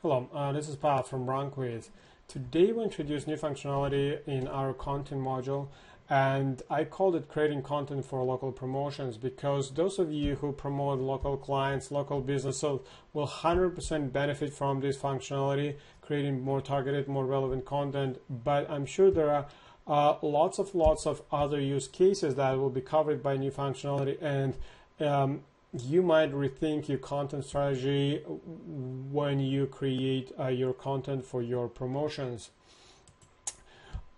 Hello, this is Paul from RankWyz. Today we introduce new functionality in our content module, and I called it creating content for local promotions because those of you who promote local clients, local businesses will 100% benefit from this functionality, creating more targeted, more relevant content. But I'm sure there are lots of other use cases that will be covered by new functionality, and you might rethink your content strategy when you create your content for your promotions.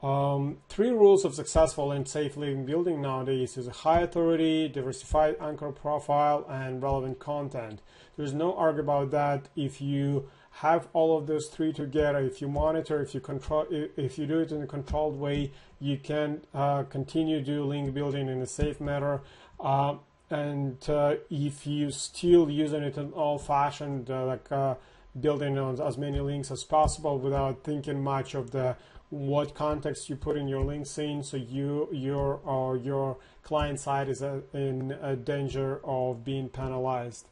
3 rules of successful and safe link building nowadays is a high authority, diversified anchor profile, and relevant content. There's no argument about that. If you have all of those 3 together, if you monitor, if you control, if you do it in a controlled way, you can continue do link building in a safe manner. And if you still using it in old-fashioned, building on as many links as possible without thinking much of the what context you put in your links in, so your client side is in a danger of being penalized.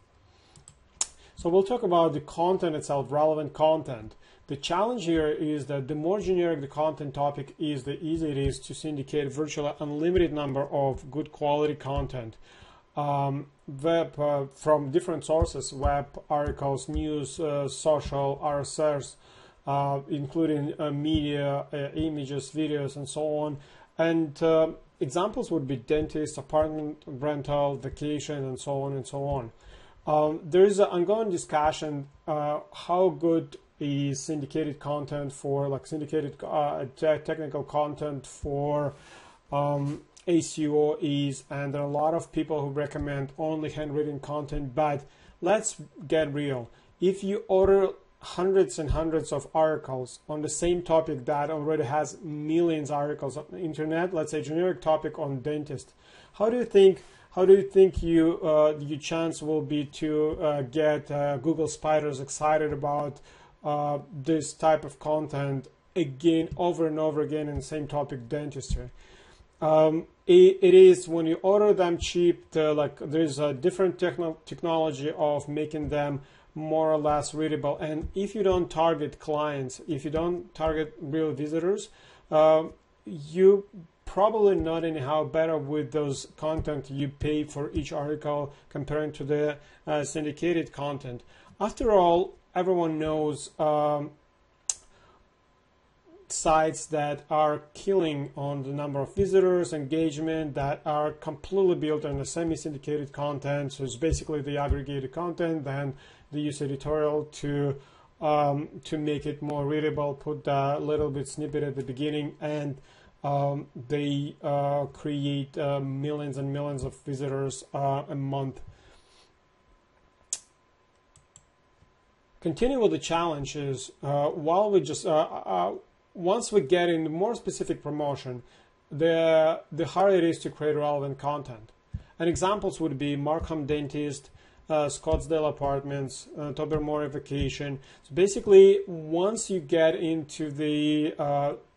So we'll talk about the content itself, relevant content. The challenge here is that the more generic the content topic is, the easier it is to syndicate virtually unlimited number of good quality content. From different sources, web articles, news, social, RSS, including media, images, videos, and so on. And examples would be dentist, apartment rental, vacation, and so on and so on. There is an ongoing discussion how good is syndicated content for, like syndicated technical content for ACO is, and there are a lot of people who recommend only handwritten content. But let's get real. If you order hundreds and hundreds of articles on the same topic that already has millions of articles on the internet, let's say generic topic on dentist, how do you think your chance will be to get Google spiders excited about this type of content again, over and over again in the same topic, dentistry? It is when you order them cheap, there's a different technology of making them more or less readable. And if you don't target clients, if you don't target real visitors, you probably not anyhow better with those content you pay for each article comparing to the syndicated content. After all, everyone knows sites that are killing on the number of visitors, engagement, that are completely built on the semi-syndicated content. So it's basically the aggregated content, then they use editorial to make it more readable, put a little bit snippet at the beginning, and they create millions and millions of visitors a month. Continue with the challenges. While we just once we get into more specific promotion, the harder it is to create relevant content. And examples would be Markham Dentist, Scottsdale Apartments, Tobermory Vacation. So basically, once you get into the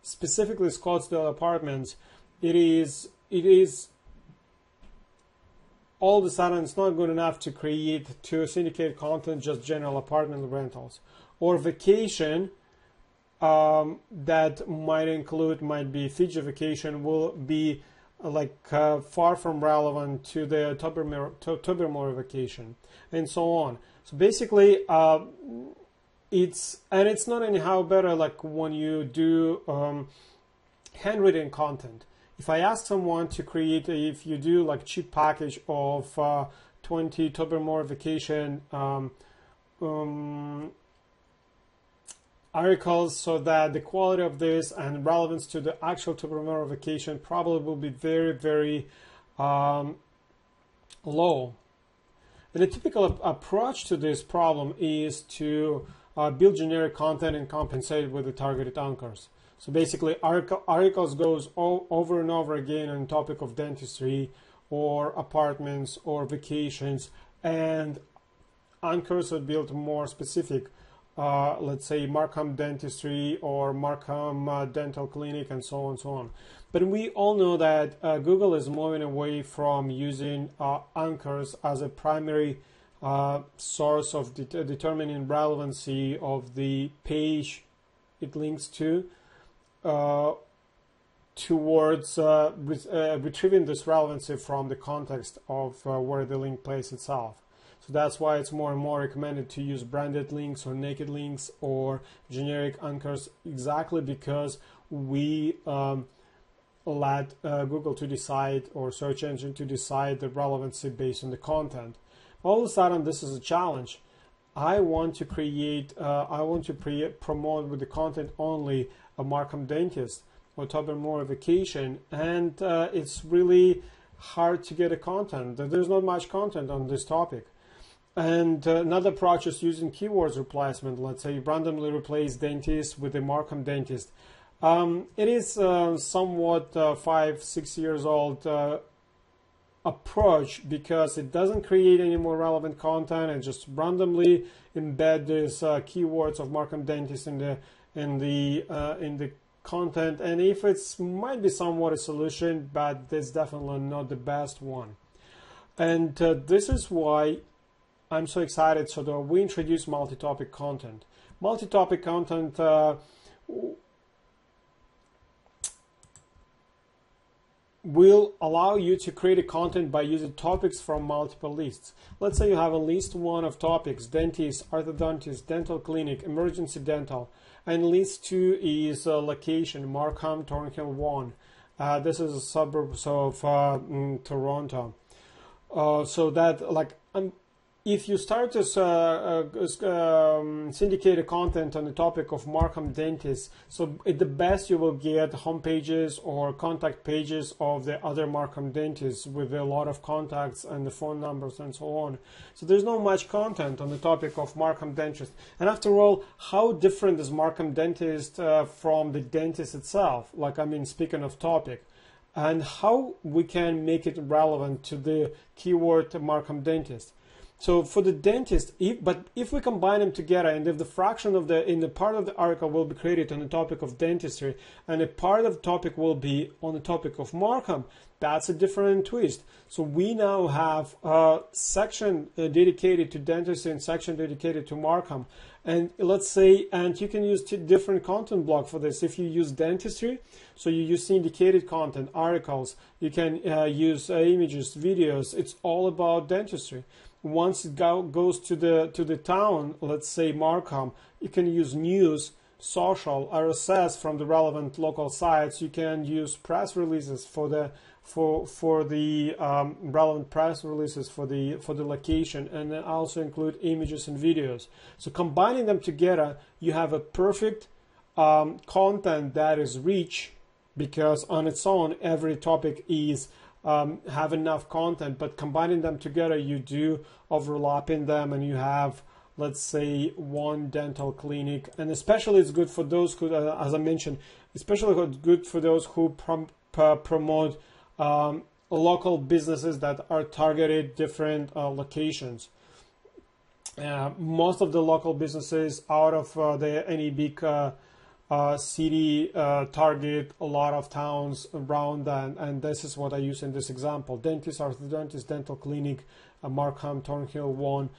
specifically Scottsdale Apartments, it is all of a sudden it's not good enough to syndicate content, just general apartment rentals or vacation. That might be Fiji vacation, will be far from relevant to the Tobermory vacation, and so on. So basically, it's not anyhow better like when you do handwritten content. If I ask someone to create, if you do like cheap package of 20 Tobermory vacation articles, so that the quality of this and relevance to the actual Tobermory vacation probably will be very, very low. And the typical approach to this problem is to build generic content and compensate with the targeted anchors. So basically, articles goes over and over again on the topic of dentistry or apartments or vacations, and anchors are built more specific. Let's say Markham Dentistry or Markham Dental Clinic, and so on and so on. But we all know that Google is moving away from using anchors as a primary source of determining relevancy of the page it links to towards retrieving this relevancy from the context of where the link places itself. So that's why it's more and more recommended to use branded links or naked links or generic anchors, exactly because we let Google to decide, or search engine to decide, the relevancy based on the content. All of a sudden, this is a challenge. I want to promote with the content only a Markham dentist or Tobermory vacation, and it's really hard to get a content. There's not much content on this topic. And another approach is using keywords replacement. Let's say you randomly replace dentist with a Markham dentist. It is somewhat 5-6 years old approach, because it doesn't create any more relevant content and just randomly embed these keywords of Markham dentist in the content. And if it's might be somewhat a solution, but it's definitely not the best one. And this is why I'm so excited. So that we introduce multi-topic content. Multi-topic content will allow you to create a content by using topics from multiple lists. Let's say you have a list 1 of topics: dentist, orthodontist, dental clinic, emergency dental, and list 2 is location: Markham, Thornhill 1. This is a suburb of Toronto. So that, like, if you start to syndicate a content on the topic of Markham dentist, so at the best you will get home pages or contact pages of the other Markham dentists with a lot of contacts and the phone numbers and so on. So there's not much content on the topic of Markham dentist. And after all, how different is Markham dentist from the dentist itself? Like, I mean, speaking of topic. And how we can make it relevant to the keyword Markham dentist. So for the dentist, if we combine them together, and if the fraction of in the part of the article will be created on the topic of dentistry, and a part of the topic will be on the topic of Markham, that's a different twist. So we now have a section dedicated to dentistry and section dedicated to Markham. And let's say, and you can use different content block for this. If you use dentistry, so you use syndicated content, articles, you can use images, videos. It's all about dentistry. Once it goes to the town, let's say Markham, you can use news, social, RSS from the relevant local sites. You can use press releases for the relevant press releases for the location, and then also include images and videos. So combining them together, you have a perfect content that is rich, because on its own every topic is have enough content, but combining them together, you do overlapping them, and you have, let's say, one dental clinic. And especially it's good for those who, as I mentioned, especially good for those who promote local businesses that are targeted different locations. Most of the local businesses out of any big city target a lot of towns around, and this is what I use in this example. Dentist, orthodontist, dental clinic, Markham, Thornhill 1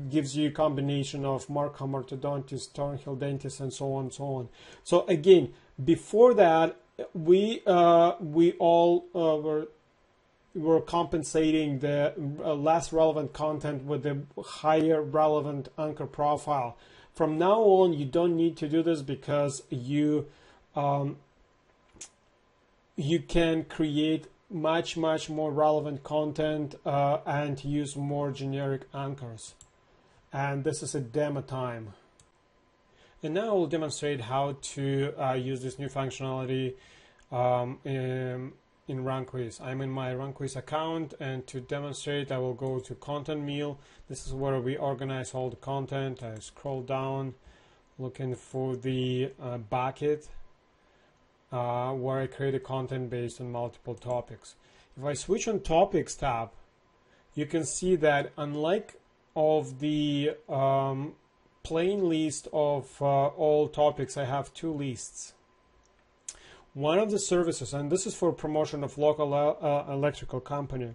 gives you a combination of Markham orthodontist, Thornhill dentist, and so on and so on. So again, before that, we all were compensating the less relevant content with the higher relevant anchor profile. From now on, you don't need to do this, because you can create much more relevant content and use more generic anchors. And this is a demo time. And now I will demonstrate how to use this new functionality in RankWyz. I'm in my RankWyz account, and to demonstrate, I will go to Content Mill. This is where we organize all the content. I scroll down, looking for the bucket where I create a content based on multiple topics. If I switch on Topics tab, you can see that unlike of the plain list of all topics, I have two lists. One of the services, and this is for promotion of local electrical company,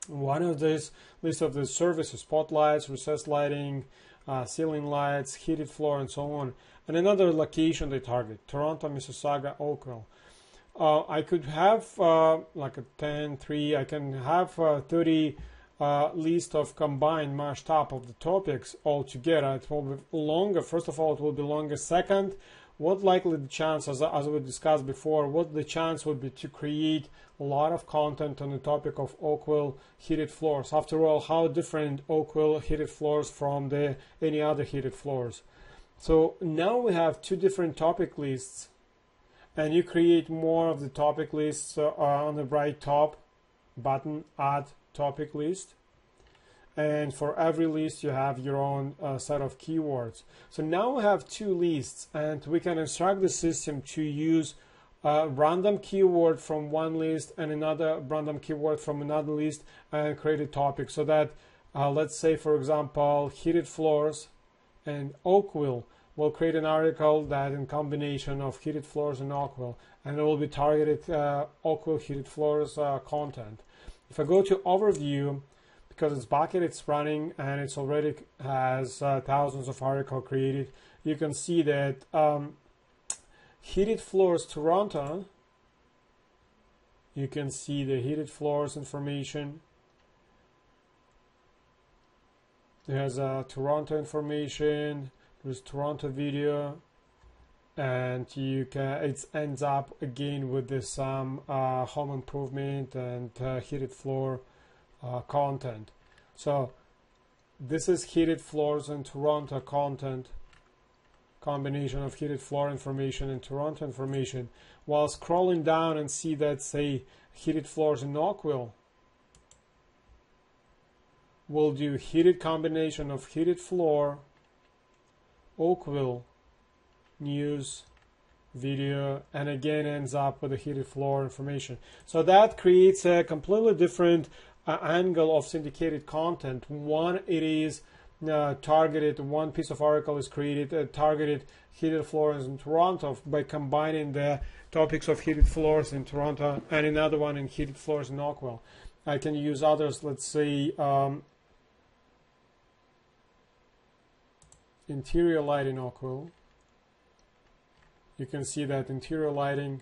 One of this list of the services: spotlights, recessed lighting, ceiling lights, heated floor, and so on. And another location they target: Toronto, Mississauga, Oakville. I could have like a 10, 3. I can have 30 list of combined mashed up of the topics all together. It will be longer. First of all, it will be longer. Second, what likely the chance, as we discussed before, what the chance would be to create a lot of content on the topic of Oakville heated floors. After all, how different Oakville heated floors from any other heated floors. So now we have two different topic lists, and you create more of the topic lists on the right top button, add topic list. And for every list you have your own set of keywords. So now we have two lists, and we can instruct the system to use a random keyword from one list and another random keyword from another list and create a topic. So that let's say, for example, heated floors and Oakville will create an article that in combination of heated floors and Oakville, and it will be targeted Oakville heated floors content. If I go to overview, because it's bucket, it's running, and it's already has thousands of articles created, you can see that heated floors Toronto, you can see the heated floors information. There's Toronto information, there's Toronto video, and you can, it ends up again with this home improvement and heated floor content. So this is heated floors and Toronto content, combination of heated floor information and Toronto information. While scrolling down and see that, say, heated floors in Oakville, we'll do heated combination of heated floor, Oakville, news, video, and again ends up with the heated floor information. So that creates a completely different angle of syndicated content. One, it is targeted, one piece of article is created targeted heated floors in Toronto by combining the topics of heated floors in Toronto, and another one in heated floors in Oakville. I can use others, let's say interior lighting Oakville. You can see that interior lighting,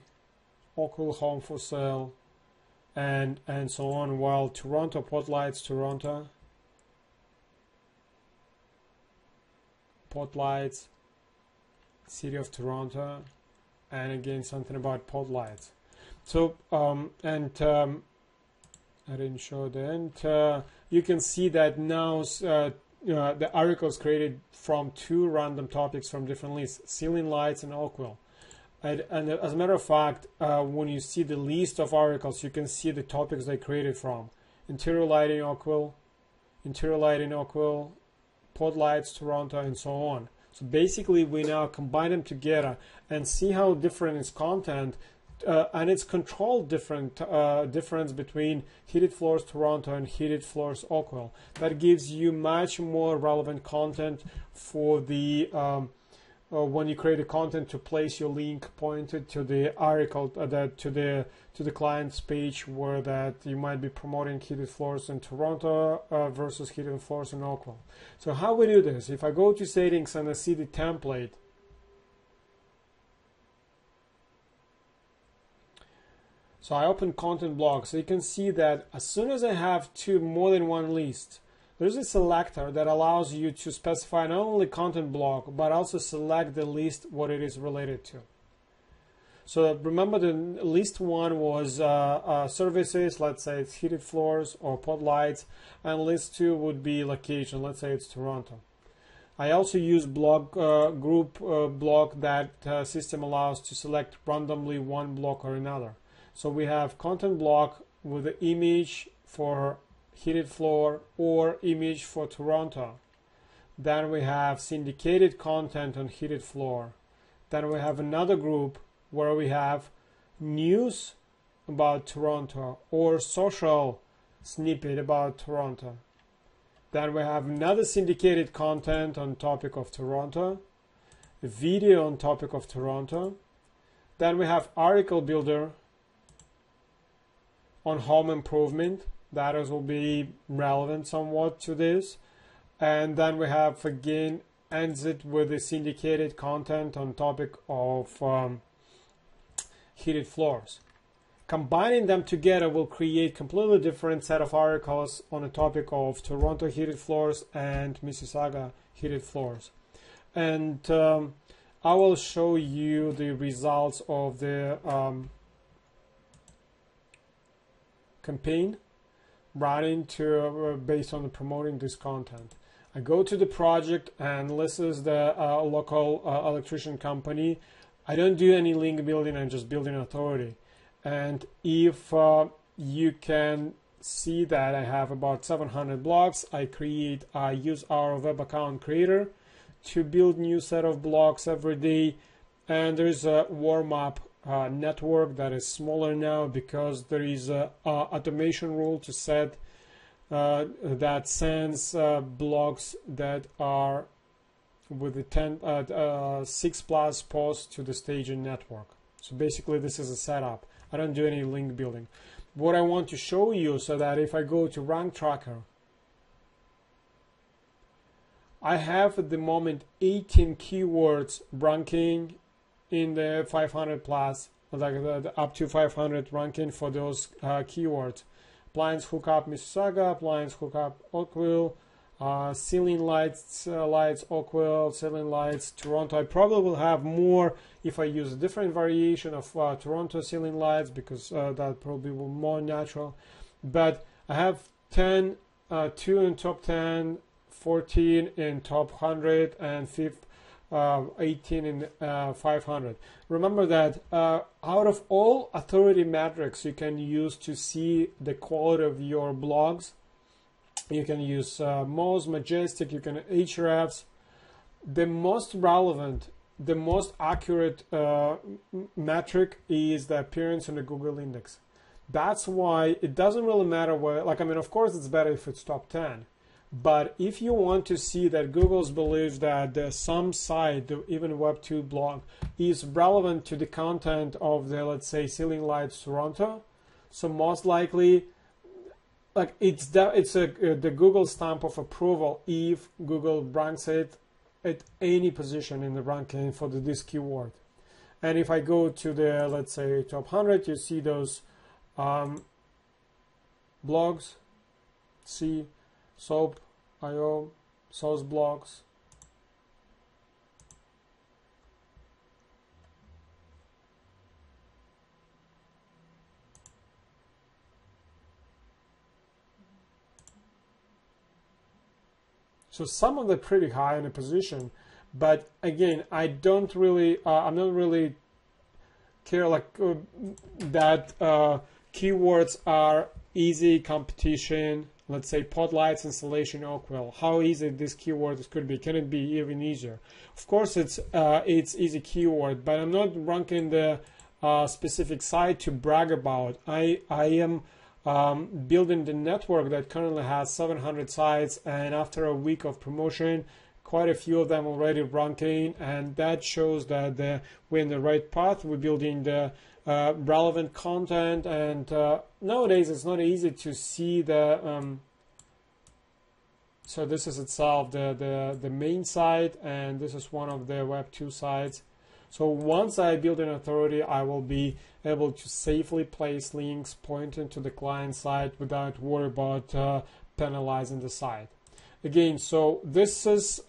Oakville home for sale, and so on. While Toronto pot lights, Toronto pot lights, city of Toronto, and again something about pot lights. So I didn't show the end. You can see that now the article is created from two random topics from different lists: ceiling lights and Oakville. And as a matter of fact, when you see the list of articles, you can see the topics they created from: interior lighting Oakville, pod lights Toronto, and so on. So basically, we now combine them together and see how different is content, and it's controlled difference between heated floors Toronto and heated floors Oakville. That gives you much more relevant content for the when you create a content to place your link pointed to the article to the client's page where that you might be promoting heated floors in Toronto versus heated floors in Oakville. So how we do this? If I go to settings and I see the template, so I open content block, so you can see that as soon as I have more than one list, there's a selector that allows you to specify not only content block, but also select the list what it is related to. So remember, the list one was services, let's say it's heated floors or pod lights, and list two would be location, let's say it's Toronto. I also use block group block that system allows to select randomly one block or another. So we have content block with the image for heated floor or image for Toronto. Then we have syndicated content on heated floor. Then we have another group where we have news about Toronto or social snippet about Toronto. Then we have another syndicated content on topic of Toronto, a video on topic of Toronto. Then we have article builder on home improvement. that will be relevant somewhat to this. And then we have again ends it with the syndicated content on topic of heated floors. Combining them together will create completely different set of articles on the topic of Toronto heated floors and Mississauga heated floors. And I will show you the results of the campaign running to based on the promoting this content. I go to the project, and this is the local electrician company. I don't do any link building, I'm just building authority. And if you can see that I have about 700 blogs, I use our web account creator to build new set of blogs every day. And there's a warm-up network that is smaller now because there is a automation rule to set that sends blogs that are with the 6 plus posts to the staging network. So basically this is a setup. I don't do any link building. What I want to show you, so that if I go to rank tracker, I have at the moment 18 keywords ranking in the 500 plus, like up to 500 ranking for those keywords. Appliance hookup Mississauga, appliance hookup Oakville, ceiling lights, Oakville, ceiling lights Toronto. I probably will have more if I use a different variation of Toronto ceiling lights, because that probably will be more natural. But I have 10, 2 in top 10, 14 in top 100, and 18 in 500. Remember that out of all authority metrics you can use to see the quality of your blogs, you can use Moz, Majestic, you can Ahrefs. The most relevant, the most accurate metric is the appearance in the Google index. That's why it doesn't really matter where, like, I mean, of course it's better if it's top 10. But if you want to see that Google's believes that some site, even Web 2 blog, is relevant to the content of the, let's say, Ceiling Lights Toronto, so most likely, like, it's the Google stamp of approval if Google ranks it at any position in the ranking for this keyword. And if I go to the, let's say, top 100, you see those blogs, see Soap.io, source blogs. So some of them pretty high in a position, but again, I don't really, I'm not really care like that keywords are easy competition. Let's say pod lights installation Oakville. How easy this keyword could be? Can it be even easier? Of course, it's easy keyword, but I'm not ranking the specific site to brag about. I am building the network that currently has 700 sites, and after a week of promotion, quite a few of them already ranking, and that shows that we're in the right path. We're building the relevant content, and nowadays it's not easy to see the so this is itself the main site, and this is one of the Web 2 sites. So once I build an authority, I will be able to safely place links pointing to the client site without worry about penalizing the site. Again, so this is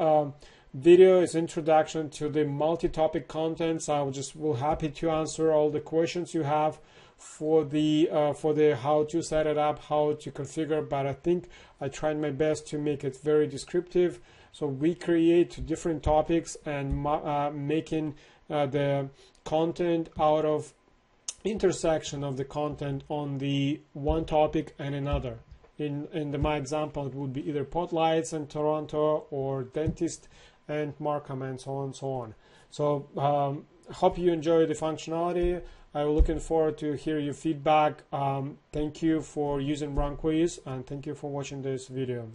video is introduction to the multi-topic contents. I will happy to answer all the questions you have for the how to set it up, how to configure. But I think I tried my best to make it very descriptive. So we create different topics and making the content out of intersection of the content on the one topic and another. In my example, it would be either pot lights in Toronto or dentist and Markham and so on and so on. So hope you enjoy the functionality. I'm looking forward to hear your feedback. Thank you for using RankWyz, and thank you for watching this video.